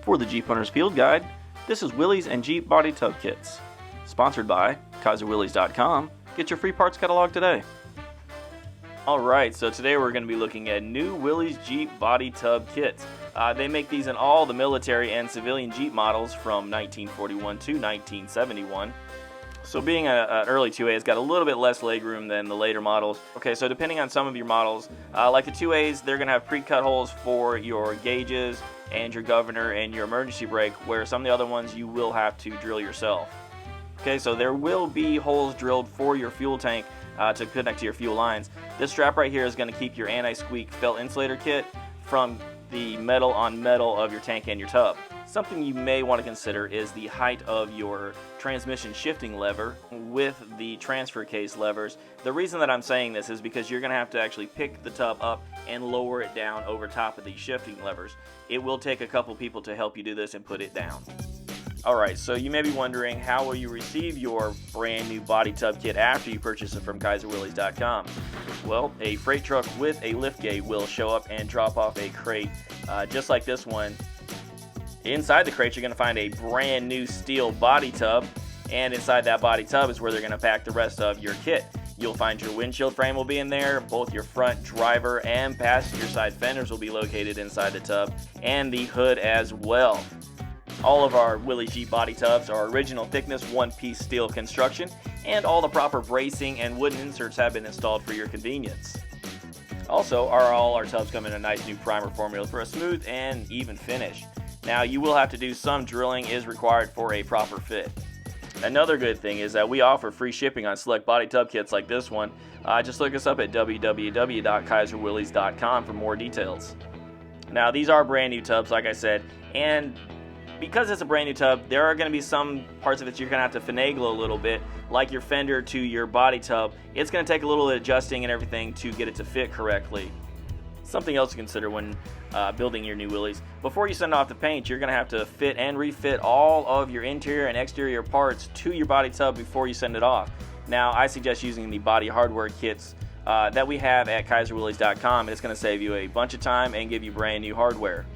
For the Jeep Owner's Field Guide, this is Willys and Jeep Body Tub Kits. Sponsored by KaiserWillys.com. Get your free parts catalog today. Alright, so today we're going to be looking at new Willys Jeep Body Tub Kits. They make these in all the military and civilian Jeep models from 1941 to 1971. So being an early 2A, it's got a little bit less legroom than the later models. Okay, so depending on some of your models, like the 2As, they're going to have pre-cut holes for your gauges and your governor and your emergency brake, where some of the other ones you will have to drill yourself. Okay, so there will be holes drilled for your fuel tank to connect to your fuel lines. This strap right here is going to keep your anti-squeak felt insulator kit from the metal on metal of your tank and your tub. Something you may want to consider is the height of your transmission shifting lever with the transfer case levers. The reason that I'm saying this is because you're going to have to actually pick the tub up and lower it down over top of these shifting levers. It will take a couple people to help you do this and put it down. Alright, so you may be wondering, how will you receive your brand new body tub kit after you purchase it from KaiserWillys.com? Well, a freight truck with a liftgate will show up and drop off a crate just like this one. Inside the crate, you're going to find a brand new steel body tub, and inside that body tub is where they're going to pack the rest of your kit. You'll find your windshield frame will be in there, both your front driver and passenger side fenders will be located inside the tub, and the hood as well. All of our Willys Jeep body tubs are original thickness one-piece steel construction, and all the proper bracing and wooden inserts have been installed for your convenience. Also, all our tubs come in a nice new primer formula for a smooth and even finish. Now, you will have to do some drilling is required for a proper fit. Another good thing is that we offer free shipping on select body tub kits like this one. Just look us up at www.kaiserwillys.com for more details. Now, these are brand new tubs, like I said, and because it's a brand new tub, there are going to be some parts of it you're going to have to finagle a little bit, like your fender to your body tub. It's going to take a little adjusting and everything to get it to fit correctly. Something else to consider when building your new Willys. Before you send off the paint, you're going to have to fit and refit all of your interior and exterior parts to your body tub before you send it off. Now, I suggest using the body hardware kits that we have at KaiserWillys.com, and it's going to save you a bunch of time and give you brand new hardware.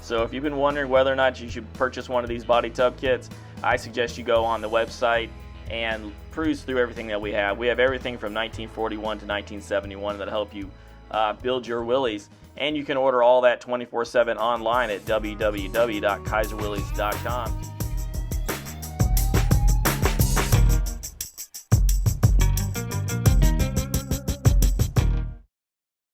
So if you've been wondering whether or not you should purchase one of these body tub kits, I suggest you go on the website and peruse through everything that we have. We have everything from 1941 to 1971 that'll help you build your Willys, and you can order all that 24/7 online at www.kaiserwillys.com.